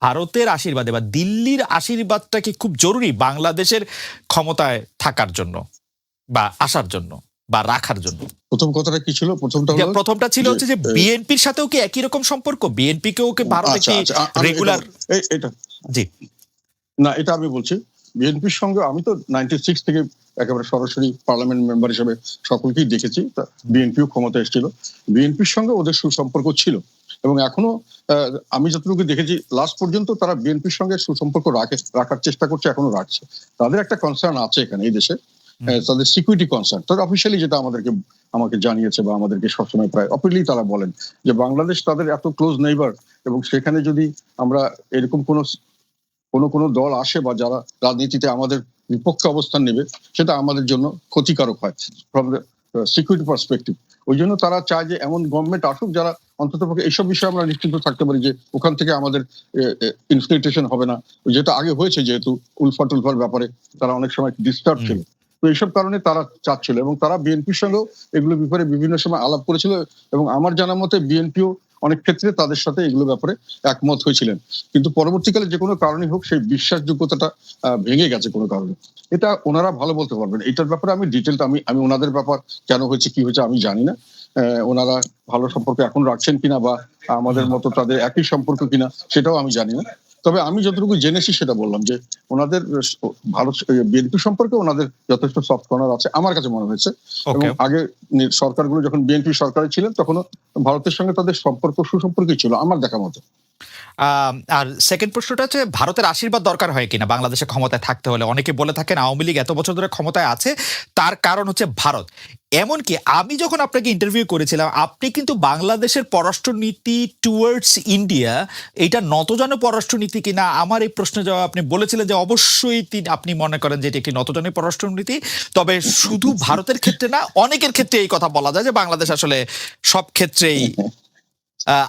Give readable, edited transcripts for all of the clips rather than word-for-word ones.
ভারতের আশীর্বাদে বা দিল্লির আশীর্বাদটা কি খুব জরুরি বাংলাদেশের ক্ষমতায় থাকার জন্য বা আসার জন্য বা রাখার জন্য? প্রথম কথাটা কি ছিল? প্রথমটা ছিল হচ্ছে যে বিএনপির সাথেও কি একই রকম সম্পর্ক? বিএনপি কেও কি ভারত একটি রেগুলার? এটা জি না, এটা আমি বলছি বিএনপির সঙ্গে আমি তো 96 থেকে একেবারে সরাসরি পার্লামেন্ট মেম্বার হিসেবে সকলকেই দেখেছি। বিএনপিও ক্ষমতা এসেছিল, বিএনপির সঙ্গে ওদের সুসম্পর্ক ছিল এবং এখনো আমি যতটুকু দেখেছি লাস্ট পর্যন্ত তারা বিএনপির সঙ্গে সুসম্পর্ক রাখার চেষ্টা করছে, এখনো রাখছে। তাদের একটা কনসার্ন আছে এখানে এই দেশে, তাদের সিকিউরিটি কনসার্ন। তারা অফিসিয়ালি যেটা আমাকে জানিয়েছে বা আমাদেরকে সবসময় প্রায় অপেনলি তারা বলেন যে বাংলাদেশ তাদের এত ক্লোজ নেইবার এবং সেখানে যদি আমরা এরকম কোনো দল আসে বা যারা রাজনীতিতে আমাদের বিপক্ষে অবস্থান নেবে সেটা আমাদের জন্য ক্ষতিকারক হয় ফ্রম দ্য সিকিউরিটি পার্সপেক্টিভ। ওই জন্য তারা চায় যে এমন গভর্নমেন্ট আসুক যারা অন্ততপক্ষে এইসব বিষয়ে আমরা নিশ্চিন্ত থাকতে পারি যে ওখান থেকে আমাদের ইনফিল্ট্রেশন হবে না, যেটা আগে হয়েছে যেহেতু উলফার ব্যাপারে তারা অনেক সময় ডিস্টার্ব ছিল। তো এইসব কারণে তারা চাচ্ছিল এবং তারা বিএনপির সঙ্গেও এগুলোর ব্যাপারে বিভিন্ন সময় আলাপ করেছিল এবং আমার জানা মতে বিএনপিও অনেক ক্ষেত্রে তাদের সাথে এগুলো ব্যাপারে একমত হয়েছিলেন, কিন্তু পরবর্তীকালে যে কোনো কারণে হোক সেই বিশ্বাসযোগ্যতাটা ভেঙে গেছে কোনো কারণে। এটা ওনারা ভালো বলতে পারবেন, এটার ব্যাপারে আমি ডিটেলটা আমি ওনাদের ব্যাপার কেন হয়েছে কি হয়েছে আমি জানি না। ওনারা ভালো সম্পর্ক এখন রাখছেন কিনা বা আমাদের মতো তাদের একই সম্পর্ক কিনা সেটাও আমি জানি না। তবে আমি যতটুকু জেনেছি সেটা বললাম যে ওনাদের ভারত বিএনপি সম্পর্কে ওনাদের যথেষ্ট সফট কর্নার আছে আমার কাছে মনে হয়েছে। এবং আগে সরকারগুলো যখন বিএনপি সরকারে ছিলেন তখনও ভারতের সঙ্গে তাদের সুসম্পর্কই ছিল আমার দেখা মতো। আর সেকেন্ড প্রশ্নটা হচ্ছে ভারতের আশীর্বাদ দরকার হয় কিনা বাংলাদেশে ক্ষমতায় থাকতে হলে? অনেকে বলে থাকেন আওয়ামী লীগ এত বছর ধরে ক্ষমতায় আছে তার কারণ হচ্ছে ভারত। এমনকি আমি যখন আপনাকে ইন্টারভিউ করেছিলাম আপনি কিন্তু বাংলাদেশের পররাষ্ট্রনীতি টুয়ার্ডস ইন্ডিয়া এইটা নতজানু পররাষ্ট্রনীতি কিনা আমার এই প্রশ্নের জবাব আপনি বলেছিলেন যে অবশ্যই আপনি মনে করেন যে এটি একটি নতজানু পররাষ্ট্রনীতি। তবে শুধু ভারতের ক্ষেত্রে না, অনেকের ক্ষেত্রে এই কথা বলা যায় যে বাংলাদেশ আসলে সব ক্ষেত্রেই।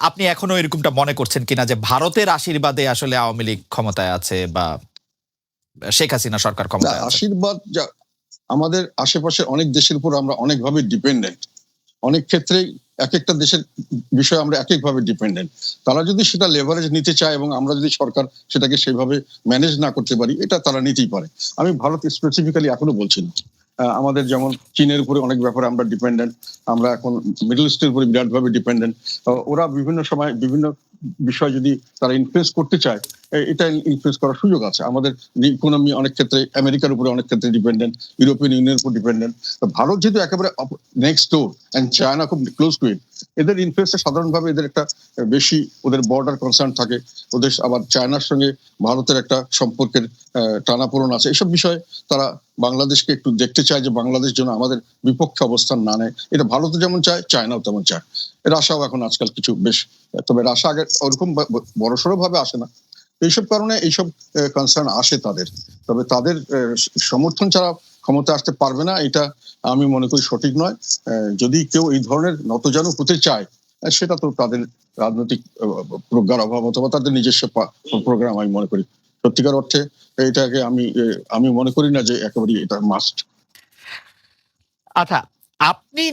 আপনি এখনো এরকমটা মনে করছেন কিনা যে ভারতের আশীর্বাদে আসলে আওয়ামী লীগ ক্ষমতায় আছে বা শেখ হাসিনা সরকার ক্ষমতায় আছে? আশীর্বাদ আমাদের আশেপাশে অনেক দেশের উপর আমরা অনেকভাবে ডিপেন্ডেন্ট, অনেক ক্ষেত্রেই এক একটা দেশের বিষয়ে আমরা এক একভাবে ডিপেন্ডেন্ট। তারা যদি সেটা লেভারেজ নিতে চায় এবং আমরা যদি সরকার সেটাকে সেভাবে ম্যানেজ না করতে পারি এটা তারা নিতেই পারে। আমি ভারত স্পেসিফিক্যালি এখনো বলছি না। আমাদের যেমন চীনের উপরে অনেক ব্যাপারে আমরা ডিপেন্ডেন্ট, আমরা এখন মিডল ইস্টের উপরে বিরাটভাবে ডিপেন্ডেন্ট। ওরা বিভিন্ন সময় বিভিন্ন বিষয় যদি তারা ইনফ্লুয়েন্স করতে চায় এটা ইনফ্লুয়েন্স করার সুযোগ আছে। আমাদের ইকোনমি অনেক ক্ষেত্রে আমেরিকার উপরে অনেক ক্ষেত্রে ডিপেন্ডেন্ট, ইউরোপিয়ান ইউনিয়নের উপর ডিপেন্ডেন্ট। ভারত যেহেতু একেবারে নেক্সট ডোর এন্ড চায়না খুব ক্লোজ টু ইট, এদের ইনফ্লুয়েন্সে সাধারণভাবে এদের একটা বেশি ওদের বর্ডার কনসার্ন থাকে, ওদের আবার চায়নার সঙ্গে ভারতের একটা সম্পর্কের টানাপোড়েন আছে। এসব বিষয়ে তারা বাংলাদেশকে একটু দেখতে চায় যে বাংলাদেশ যেন আমাদের বিপক্ষে অবস্থান না নেয়। এটা ভারতও যেমন চায়, চায়নাও তেমন চায়। রাশিয়াও এখন আজকাল কিছু বেশ, তবে রাশিয়া আগে ওরকম বড়সড় ভাবে আসে না। এইসব কারণে এইসব কনসার্ন আসে তাদের। তবে তাদের সমর্থন ছাড়া ক্ষমতা আসতে পারবে না এটা আমি মনে করি সঠিক নয়। যদি কেউ এই ধরনের নতজানু হতে চায় সেটা তো তাদের রাজনৈতিক প্রজ্ঞার অভাব অথবা তাদের নিজস্ব প্রোগ্রাম আমি মনে করি। সত্যিকার অর্থে এটাকে আমি মনে করি না যে একেবারে এটা মাস্ট। আচ্ছা, আপনি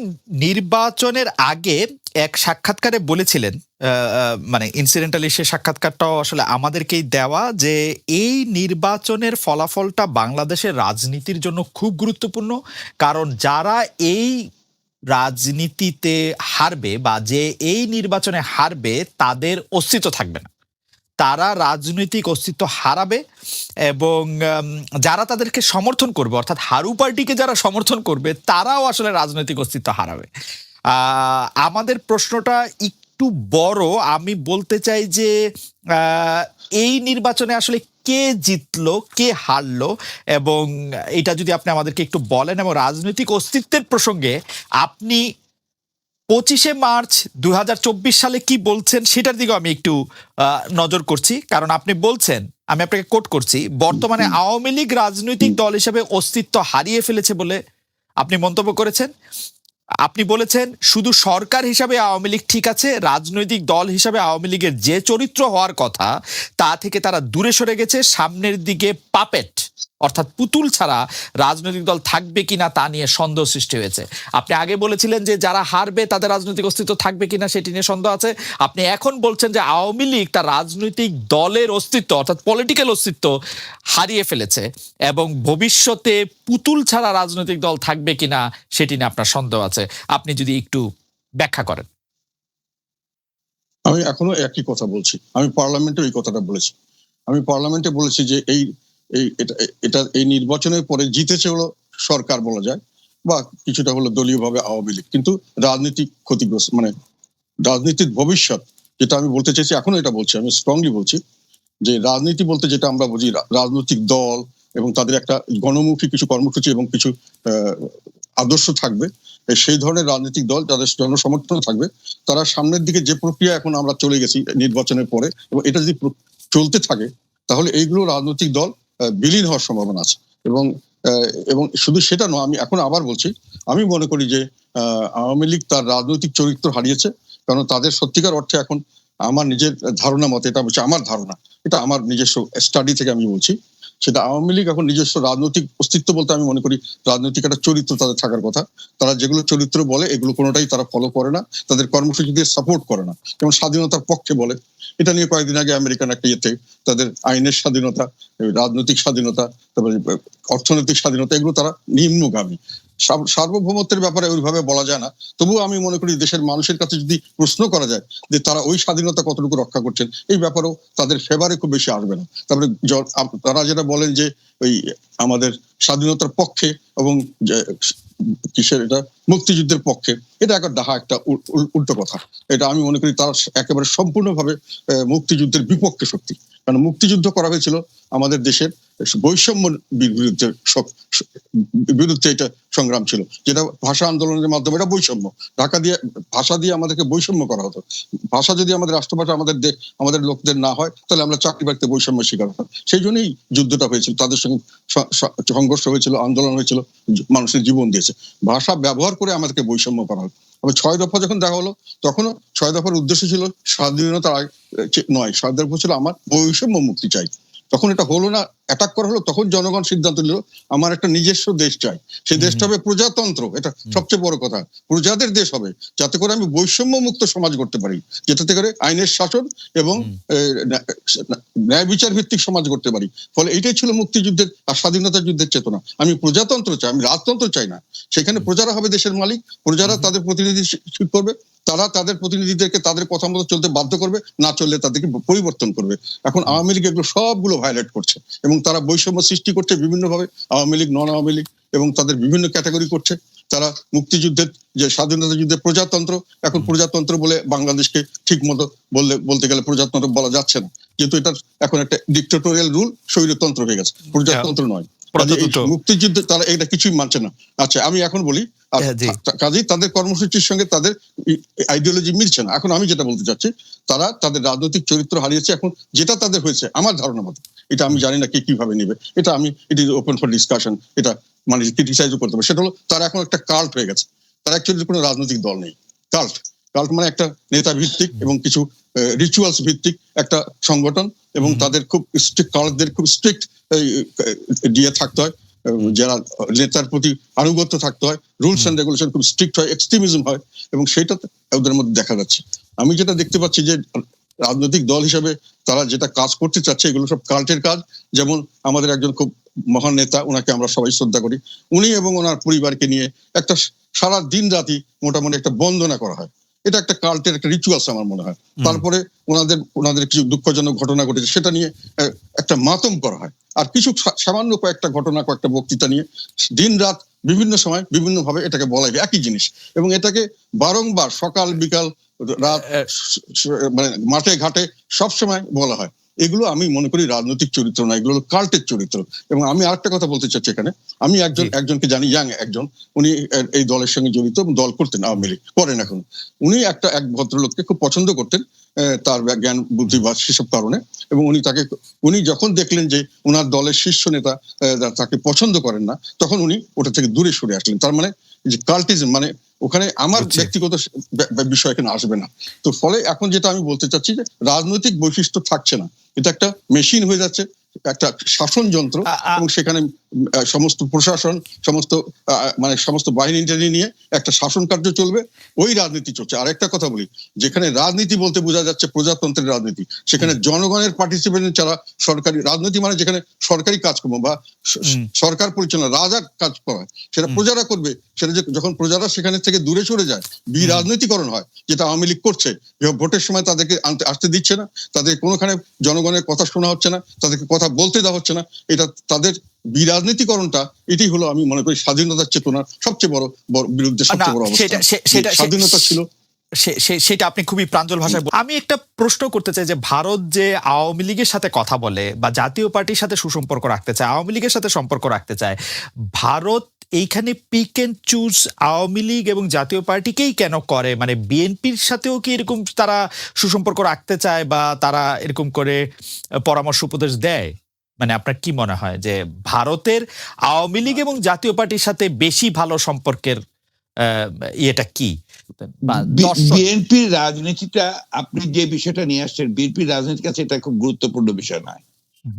নির্বাচনের আগে এক সাক্ষাৎকারে বলেছিলেন, মানে ইনসিডেন্টালি সে সাক্ষাৎকারটাও আসলে আমাদেরকেই দেওয়া, যে এই নির্বাচনের ফলাফলটা বাংলাদেশের রাজনীতির জন্য খুব গুরুত্বপূর্ণ। কারণ যারা এই রাজনীতিতে হারবে বা যে এই নির্বাচনে হারবে তাদের অস্তিত্ব থাকবে না, তারা রাজনৈতিক অস্তিত্ব হারাবে এবং যারা তাদেরকে সমর্থন করবে অর্থাৎ হারু পার্টিকে যারা সমর্থন করবে তারাও আসলে রাজনৈতিক অস্তিত্ব হারাবে। আমাদের প্রশ্নটা একটু বড়, আমি বলতে চাই যে এই নির্বাচনে আসলে কে জিতলো কে হারলো এবং এটা যদি আপনি আমাদেরকে একটু বলেন, এবং রাজনৈতিক অস্তিত্বের প্রসঙ্গে আপনি 25শে মার্চ 2024 সালে কি বলছেন সেটার দিকেও আমি একটু নজর করছি। কারণ আপনি বলছেন, আমি আপনাকে কোট করছি, বর্তমানে আওয়ামী লীগ রাজনৈতিক দল হিসেবে অস্তিত্ব হারিয়ে ফেলেছে বলে আপনি মন্তব্য করেছেন। আপনি বলেছেন শুধু সরকার হিসাবে আওয়ামী লীগ ঠিক আছে, রাজনৈতিক দল হিসাবে আওয়ামী লীগের যে চরিত্র হওয়ার কথা তা থেকে তারা দূরে সরে গেছে, সামনের দিকে পাপেট অর্থাৎ পুতুল ছাড়া রাজনৈতিক দল থাকবে কিনা তা নিয়ে সন্দেহ সৃষ্টি হয়েছে। আপনি আগে বলেছিলেন যে যারা হারবে তাদের রাজনৈতিক অস্তিত্ব থাকবে কিনা সেটি নিয়ে সন্দেহ আছে। আপনি এখন বলছেন যে আওয়ামী লীগ তার রাজনৈতিক দলের অস্তিত্ব অর্থাৎ পলিটিক্যাল অস্তিত্ব হারিয়ে ফেলেছে এবং ভবিষ্যতে পুতুল ছাড়া রাজনৈতিক দল থাকবে কিনা সেটি নিয়ে আপনার সন্দেহ আছে। আপনি যদি একটু ব্যাখ্যা করেন। আমি এখনো একই কথা বলছি, আমি পার্লামেন্টে এই কথাটা বলেছি। আমি পার্লামেন্টে বলেছি যে এই নির্বাচনের পরে জিতেছে হলো সরকার বলা যায়, বা কিছুটা হলো দলীয়ভাবে আওয়ামী লীগ, কিন্তু রাজনীতিক ক্ষতিগ্রস্ত, মানে রাজনীতির ভবিষ্যৎ, যেটা আমি বলতে চাইছি এখনো এটা বলছি, আমি স্ট্রংলি বলছি যে রাজনীতি বলতে যেটা আমরা বুঝি, রাজনৈতিক দল এবং তাদের একটা গণমুখী কিছু কর্মসূচি এবং কিছু আদর্শ থাকবে। সেই ধরনের রাজনৈতিক দল যাদের জনসমর্থন থাকবে, তারা সামনের দিকে যে প্রক্রিয়া এখন আমরা চলে গেছি নির্বাচনের পরে, এবং এটা যদি চলতে থাকে তাহলে এইগুলো রাজনৈতিক দল বিলীন হওয়ার সম্ভাবনা আছে। এবং শুধু সেটা নয়, আমি এখন আবার বলছি, আমি মনে করি যে আওয়ামী লীগ তার রাজনৈতিক চরিত্র হারিয়েছে, কারণ তাদের সত্যিকার অর্থে এখন, আমার নিজের ধারণা মতে, এটা বলছি আমার ধারণা, এটা আমার নিজস্ব স্টাডি থেকে আমি বলছি, সেটা আওয়ামী লীগ এখন নিজস্ব রাজনৈতিক অস্তিত্ব বলতে আমি মনে করি রাজনৈতিক একটা চরিত্র তাদের থাকার কথা। তারা যেগুলো চরিত্র বলে এগুলো কোনোটাই তারা ফলো করে না, তাদের কর্মসূচি দিয়ে সাপোর্ট করে না। যেমন স্বাধীনতার পক্ষে বলে, এটা নিয়ে কয়েকদিন আগে আমেরিকান একটা ইয়েতে তাদের আইনের স্বাধীনতা, রাজনৈতিক স্বাধীনতা, তারপরে অর্থনৈতিক স্বাধীনতা, এগুলো তারা নিম্নগামী। সার্বভৌমত্বের ব্যাপারে ওইভাবে বলা যায় না, তবুও আমি মনে করি দেশের মানুষের কাছে যদি প্রশ্ন করা যায় যে তারা ওই স্বাধীনতা কতটুকু রক্ষা করছেন, এই ব্যাপারেও তাদের ফেভারে খুব বেশি আসবে না। তারপরে তারা যেটা বলেন যে ওই আমাদের স্বাধীনতার পক্ষে এবং কিসের এটা মুক্তিযুদ্ধের পক্ষে, এটা একটা ডাহা, একটা উল্টো কথা। এটা আমি মনে করি তারা একেবারে সম্পূর্ণভাবে মুক্তিযুদ্ধের বিপক্ষে শক্তি। কারণ মুক্তিযুদ্ধ করা হয়েছিল আমাদের দেশের বৈষম্য বিরুদ্ধে, এটা সংগ্রাম ছিল, যেটা ভাষা আন্দোলনের মাধ্যমে, এটা বৈষম্য, ঢাকা দিয়ে ভাষা দিয়ে আমাদেরকে বৈষম্য করা হতো। ভাষা যদি আমাদের রাষ্ট্রভাষা আমাদের লোকদের না হয়, তাহলে আমরা চাকরি বাকরিতে বৈষম্য শিকার হতাম। সেই জন্যই যুদ্ধটা হয়েছিল, তাদের সঙ্গে সংঘর্ষ হয়েছিল, আন্দোলন হয়েছিল, মানুষের জীবন দিয়েছে। ভাষা ব্যবহার করে আমাদেরকে বৈষম্য করা হতো। আবার 6 দফা যখন দেখা হলো, তখনও 6 দফার উদ্দেশ্য ছিল স্বাধীনতা নয়, 6 দফা ছিল আমার বৈষম্য মুক্তি চাই। তখন এটা হলো না, অ্যাটাক করা হলো, তখন জনগণ সিদ্ধান্ত নিল আমার একটা নিজস্ব দেশ চাই, সেই দেশটা হবে প্রজাতন্ত্র। এটা সবচেয়ে বড় কথা, প্রজাদের দেশ হবে, যাতে করে আমি বৈষম্য মুক্ত সমাজ করতে পারি, যাতে করে আইনের শাসন এবং ন্যায় বিচার ভিত্তিক সমাজ করতে পারি। ফলে এটাই ছিল মুক্তিযুদ্ধের আর স্বাধীনতা যুদ্ধের চেতনা। আমি প্রজাতন্ত্র চাই, আমি রাজতন্ত্র চাই না। সেখানে প্রজারা হবে দেশের মালিক, প্রজারা তাদের প্রতিনিধি ঠিক করবে, তারা তাদের প্রতিনিধিদেরকে তাদের কথা মতো চলতে বাধ্য করবে, না চললে তাদেরকে পরিবর্তন করবে। এখন আওয়ামী লীগ এগুলো সবগুলো ভায়োলেট করছে এবং তারা বৈষম্য সৃষ্টি করছে বিভিন্নভাবে, আওয়ামী লীগ, নন আওয়ামী লীগ, এবং তাদের বিভিন্ন ক্যাটাগরি করছে। তারা মুক্তিযুদ্ধের যে স্বাধীনতা যুদ্ধের প্রজাতন্ত্র, এখন প্রজাতন্ত্র বলে বাংলাদেশকে ঠিক মতো বলতে গেলে প্রজাতন্ত্র বলা যাচ্ছে না, যেহেতু এটা এখন একটা ডিক্টেটোরিয়াল রুল, স্বৈরতন্ত্র হয়ে গেছে, প্রজাতন্ত্র নয়। মুক্তিযুদ্ধে তারা এটা কিছুই মানছে না। আচ্ছা, আমি এখন বলি, কাজেই তাদের কর্মসূচির সঙ্গে তাদের আইডিওলজি মিলছে না। এখন আমি যেটা বলতে চাচ্ছি, তারা তাদের রাজনৈতিক চরিত্র হারিয়েছে। এখন যেটা তাদের হয়েছে, আমার ধারণা মতো, এটা আমি জানি না কে কিভাবে নেবে, এটা আমি, it is open for discussion, এটা মানে ক্রিটিসাইজও করতে হবে, সেটা হলো তারা এখন একটা কাল্ট হয়ে গেছে। তারা অ্যাকচুয়ালি কোনো রাজনৈতিক দল নেই, কাল্ট। কাল্ট মানে একটা নেতা ভিত্তিক এবং কিছু রিচুয়ালস ভিত্তিক একটা সংগঠন, এবং তাদের খুব স্ট্রিক্ট, কাল্টদের খুব স্ট্রিক্ট দিয়ে থাকতে হয়, যারা নেতার প্রতি আনুগত্য থাকতে হয়, রুলস এন্ড রেগুলেশন খুব স্ট্রিক্ট হয়, এক্সট্রিমিজম হয়, এবং সেটা ওদের মধ্যে দেখা যাচ্ছে। আমি যেটা দেখতে পাচ্ছি যে রাজনৈতিক দল হিসেবে তারা যেটা কাজ করতে চাচ্ছে, এগুলো সব কাল্টের কাজ। যেমন আমাদের একজন খুব মহান নেতা, ওনাকে আমরা সবাই শ্রদ্ধা করি, উনি এবং ওনার পরিবারকে নিয়ে একটা সারা দিন রাতি মোটামুটি একটা বন্দনা করা হয়, এটা একটা কাল্টের একটা রিচুয়ালস আমার মনে হয়। তারপরে ওনাদের কিছু দুঃখজনক ঘটনা ঘটেছে, সেটা নিয়ে একটা মাতম করা হয়, আর কিছু সামান্য কয়েকটা ঘটনা, কয়েকটা বক্তৃতা নিয়ে দিন রাত বিভিন্ন সময় বিভিন্ন ভাবে এটাকে বলা হয়, একই জিনিস, এবং এটাকে বারংবার সকাল বিকাল রাত মানে মাঠে ঘাটে সবসময় বলা হয়। এগুলো আমি মনে করি রাজনৈতিক চরিত্র না, এগুলো কাল্টের চরিত্র। এবং আমি আরেকটা কথা বলতে চাচ্ছি এখানে, আমি একজনকে জানি, ইয়াং একজন, উনি এই দলের সঙ্গে জড়িত, দল করতেন, আওয়ামী লীগ করেন এখন। উনি এক ভদ্রলোককে খুব পছন্দ করতেন, তার জ্ঞান বুদ্ধি বা সেসব কারণে, এবং উনি যখন দেখলেন যে ওনার দলের শীর্ষ নেতা তাকে পছন্দ করেন না, তখন উনি ওটা থেকে দূরে সরে আসলেন। তার মানে যে কাল্টিজম, মানে ওখানে আমার ব্যক্তিগত বিষয় এখানে আসবে না। তো ফলে এখন যেটা আমি বলতে চাচ্ছি যে রাজনৈতিক বৈশিষ্ট্য থাকছে না, এটা একটা মেশিন হয়ে যাচ্ছে, একটা শাসন যন্ত্র, এবং সেখানে সমস্ত প্রশাসন, সমস্ত মানে সমস্ত বাহিনী নিয়ে একটা শাসন কার্য চলবে, ওই রাজনীতি চলছে। আর একটা কথা বলি, যেখানে রাজনীতি বলতে বোঝা যাচ্ছে প্রজাতন্ত্রের রাজনীতি, সেখানে জনগণের পার্টিসিপেশন ছাড়া সরকারি রাজনীতি মানে যেখানে সরকারি কাজকর্ম বা সরকার পরিচালনা রাজা কাজ করা হয়, সেটা প্রজারা করবে। সেটা যখন প্রজারা সেখানে থেকে দূরে সরে যায়, রাজনীতিকরণ হয়, যেটা আওয়ামী লীগ করছে। ভোটের সময় তাদেরকে আসতে দিচ্ছে না, তাদের কোনোখানে জনগণের কথা শোনা হচ্ছে না, তাদেরকে কথা বলতে দেওয়া হচ্ছে না। এটা তাদের বিরাজনীতিকরণটা, এটি হলো আমি মনে করি স্বাধীনতার চেতনার সবচেয়ে বড় বিরুদ্ধে সবচেয়ে বড় অবস্থা। স্বাধীনতা ছিল সেটা আপনি খুবই প্রাঞ্জল ভাষায় আমি একটা প্রশ্ন করতে চাই যে ভারত যে আওয়ামী লীগের সাথে কথা বলে বা জাতীয় পার্টির সাথে সুসম্পর্ক রাখতে চায়, আওয়ামী লীগের সাথে সম্পর্ক রাখতে চায়, ভারত এইখানে pick and choose Awami League এবং জাতীয় পার্টিকেই কেন করে? মানে বিএনপির সাথেও কি এরকম তারা সুসম্পর্ক রাখতে চায় বা তারা এরকম করে পরামর্শ উপদেশ দেয়? মানে আপনার কি মনে হয় যে ভারতের আওয়ামী লীগ এবং জাতীয় পার্টির সাথে বেশি ভালো সম্পর্কের ইয়েটা কি? বিএনপির রাজনীতিটা, আপনি যে বিষয়টা নিয়ে আসছেন, বিএনপির রাজনীতির কাছে এটা খুব গুরুত্বপূর্ণ বিষয় নয়।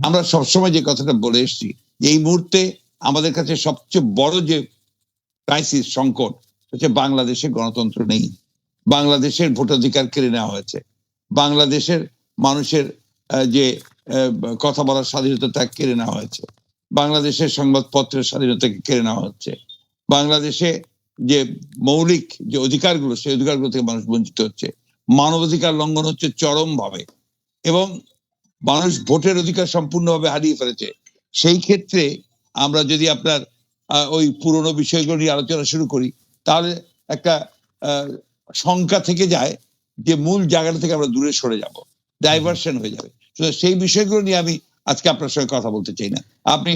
আমরা সবসময় যে কথাটা বলে এসেছি, এই মুহূর্তে আমাদের কাছে সবচেয়ে বড় যে ক্রাইসিস, সংকট হচ্ছে বাংলাদেশে গণতন্ত্র নেই, বাংলাদেশের ভোটাধিকার কেড়ে নেওয়া হয়েছে, বাংলাদেশের মানুষের যে কথা বলার স্বাধীনতা তা কেড়ে নেওয়া হয়েছে, বাংলাদেশের সংবাদপত্রের স্বাধীনতাকে কেড়ে নেওয়া হচ্ছে, বাংলাদেশে যে মৌলিক যে অধিকারগুলো, সেই অধিকারগুলো থেকে মানুষ বঞ্চিত হচ্ছে, মানবাধিকার লঙ্ঘন হচ্ছে চরম ভাবে, এবং মানুষ ভোটের অধিকার সম্পূর্ণভাবে হারিয়ে ফেলেছে। সেই ক্ষেত্রে আমরা যদি আপনার ওই পুরনো বিষয়গুলো নিয়ে আলোচনা শুরু করি, তাহলে একটা শঙ্কা থেকে যায় যে মূল জায়গাটা থেকে আমরা দূরে সরে যাব, ডাইভার্সন হয়ে যাবে। সেই বিষয়গুলো নিয়ে আমি আজকে আপনার সঙ্গে কথা বলতে চাই না। আপনি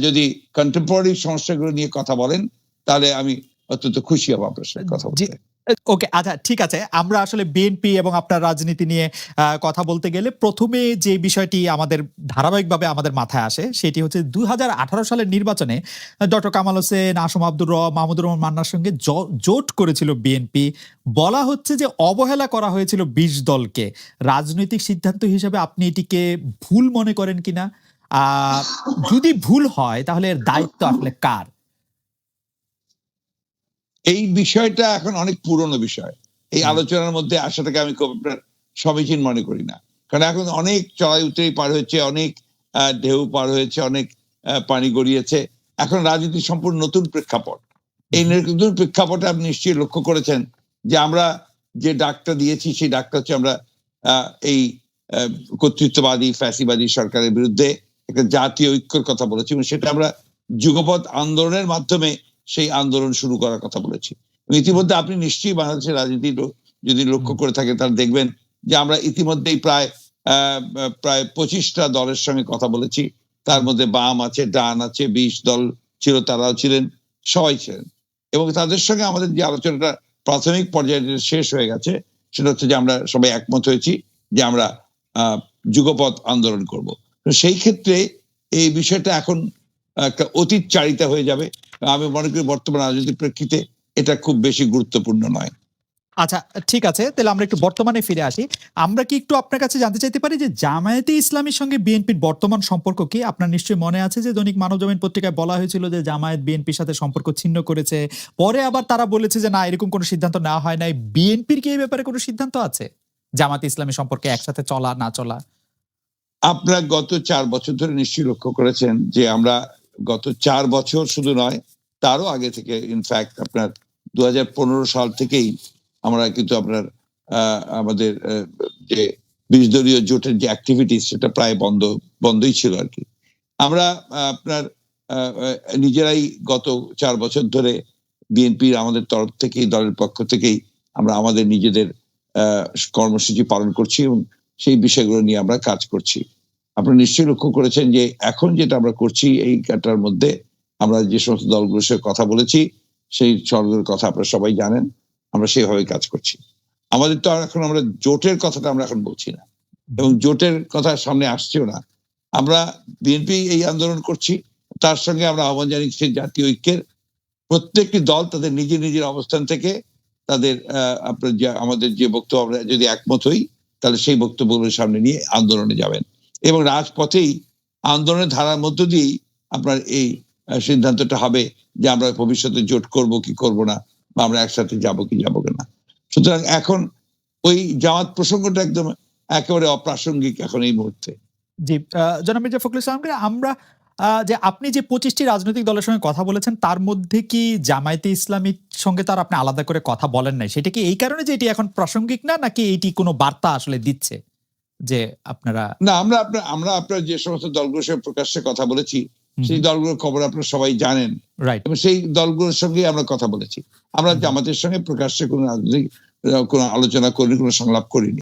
যদি কন্টেম্পোরারি সমস্যাগুলো নিয়ে কথা বলেন, তাহলে আমি অত্যন্ত খুশি হব আপনার সঙ্গে কথা বলতে। ওকে, আচ্ছা ঠিক আছে। আমরা আসলে বিএনপি এবং আপনার রাজনীতি নিয়ে কথা বলতে গেলে প্রথমে যে বিষয়টি আমাদের ধারাবাহিকভাবে আমাদের মাথায় আসে সেটি হচ্ছে 2018 সালের নির্বাচনে ডক্টর কামাল হোসেন, আসম আব্দুর রব, মাহমুদুর রহমান মান্নার সঙ্গে জোট করেছিল বিএনপি। বলা হচ্ছে যে অবহেলা করা হয়েছিল 20 দলকে। রাজনৈতিক সিদ্ধান্ত হিসেবে আপনি এটিকে ভুল মনে করেন কিনা? যদি ভুল হয় তাহলে এর দায়িত্ব আসলে কার? এই বিষয়টা এখন অনেক পুরনো বিষয়, এই আলোচনার মধ্যে আসাটাকে আমি খুব সমীচীন মনে করি না। কারণ এখন অনেক চড়াই উতরাই পার হয়েছে, অনেক ঢেউ পার হয়েছে, অনেক পানি গড়িয়েছে। এখন রাজনীতি সম্পূর্ণ নতুন প্রেক্ষাপট। এই নতুন প্রেক্ষাপটে আপনি নিশ্চয়ই লক্ষ্য করেছেন যে আমরা যে ডাকটা দিয়েছি, সেই ডাকটা হচ্ছে আমরা এই কর্তৃত্ববাদী ফ্যাসিবাদী সরকারের বিরুদ্ধে একটা জাতীয় ঐক্যের কথা বলেছি, এবং সেটা আমরা যুগপৎ আন্দোলনের মাধ্যমে সেই আন্দোলন শুরু করার কথা বলেছি। ইতিমধ্যে আপনি নিশ্চয়ই বাংলাদেশের রাজনীতি যদি লক্ষ্য করে থাকেন, তাহলে দেখবেন যে আমরা ইতিমধ্যেই প্রায় 25টা দলের সঙ্গে কথা বলেছি। তার মধ্যে বাম আছে, ডান আছে, 20 দল ছিল, তারাও ছিলেন, সবাই ছিলেন। এবং তাদের সঙ্গে আমাদের যে আলোচনাটা প্রাথমিক পর্যায়ে শেষ হয়ে গেছে, সেটা হচ্ছে যে আমরা সবাই একমত হয়েছি যে আমরা যুগপৎ আন্দোলন করব। সেই ক্ষেত্রে এই বিষয়টা এখন একটা অতীত চারিতা হয়ে যাবে। আমি মনে করি বর্তমান রাজনৈতিক প্রেক্ষিতে এটা খুব বেশি গুরুত্বপূর্ণ নয়। আচ্ছা ঠিক আছে, তাহলে আমরা একটু বর্তমানে ফিরে আসি। আমরা কি একটু আপনার কাছে জানতে চাইতে পারি যে জামায়াতে ইসলামীর সঙ্গে বিএনপির বর্তমান সম্পর্ক কি? আপনার নিশ্চয়ই মনে আছে যে দৈনিক মানবজমিন পত্রিকায় বলা হয়েছিল যে জামায়াত বিএনপির সাথে সম্পর্ক ছিন্ন করেছে, পরে আবার তারা বলেছে যে না, এরকম কোনো সিদ্ধান্ত নেওয়া হয় নাই। বিএনপির কি এই ব্যাপারে কোনো সিদ্ধান্ত আছে জামায়াতে ইসলামী সম্পর্কে একসাথে চলা না চলা? আপনারা গত 4 বছর ধরে নিশ্চয়ই লক্ষ্য করেছেন যে আমরা গত 4 বছর শুধু নয়, তারও আগে থেকে, ইনফ্যাক্ট আপনার 2015 সাল থেকেই আমরা কিন্তু আপনার আমাদের যে 20 দলীয় জোটের যে অ্যাক্টিভিটিস, সেটা প্রায় বন্ধই ছিল আর কি। আমরা আপনার নিজেরাই গত 4 বছর ধরে বিএনপির আমাদের তরফ থেকেই, দলের পক্ষ থেকেই আমরা আমাদের নিজেদের কর্মসূচি পালন করছি, এবং সেই বিষয়গুলো নিয়ে আমরা কাজ করছি। আপনারা নিশ্চয়ই লক্ষ্য করেছেন যে এখন যেটা আমরা করছি, এই কাটার মধ্যে আমরা যে সমস্ত দলগুলোর সাথে কথা বলেছি, সেই দলগুলোর কথা আপনারা সবাই জানেন, আমরা সেইভাবে কাজ করছি। আমাদের তো এখন আমরা জোটের কথাটা আমরা এখন বলছি না, এবং জোটের কথা সামনে আসছেও না। আমরা বিএনপি এই আন্দোলন করছি, তার সঙ্গে আমরা আহ্বান জানিয়েছি জাতীয় ঐক্যের। প্রত্যেকটি দল তাদের নিজের নিজের অবস্থান থেকে তাদের আপনার আমাদের যে বক্তব্য, আমরা যদি একমত হই, তাহলে সেই বক্তব্যগুলোর সামনে নিয়ে আন্দোলনে যাবেন, এবং রাজপথেই আন্দোলনের ধারার মধ্য দিয়েই আপনার এই সিদ্ধান্তটা হবে যে আমরা ভবিষ্যতে জোট করব কি করব না, বা আমরা একসাথে যাব কি যাব না। সুতরাং এখন ওই জামাত প্রসঙ্গটা একদম একেবারে অপ্রাসঙ্গিক এখন এই মুহূর্তে। জি, জনাব মির্জা ফখরুল ইসলামকে আমরা যে আপনি যে 25টি রাজনৈতিক দলের সঙ্গে কথা বলেছেন তার মধ্যে কি জামায়াতে ইসলামীর সঙ্গে তার আপনি আলাদা করে কথা বলেন নাই? সেটা কি এই কারণে যে এটি এখন প্রাসঙ্গিক না, নাকি এটি কোনো বার্তা আসলে দিচ্ছে যে আপনারা? না, আমরা আপনার যে সমস্ত দলগুলোর সঙ্গে প্রকাশ্যে কথা বলেছি সেই দলগুলোর খবর আপনারা সবাই জানেন, রাইট। এবং সেই দলগুলোর সঙ্গে আমরা কথা বলেছি। আমরা জামাতের সঙ্গে প্রকাশ্যে কোনো রাজনৈতিক কোনো আলোচনা করিনি, কোনো সংলাপ করিনি।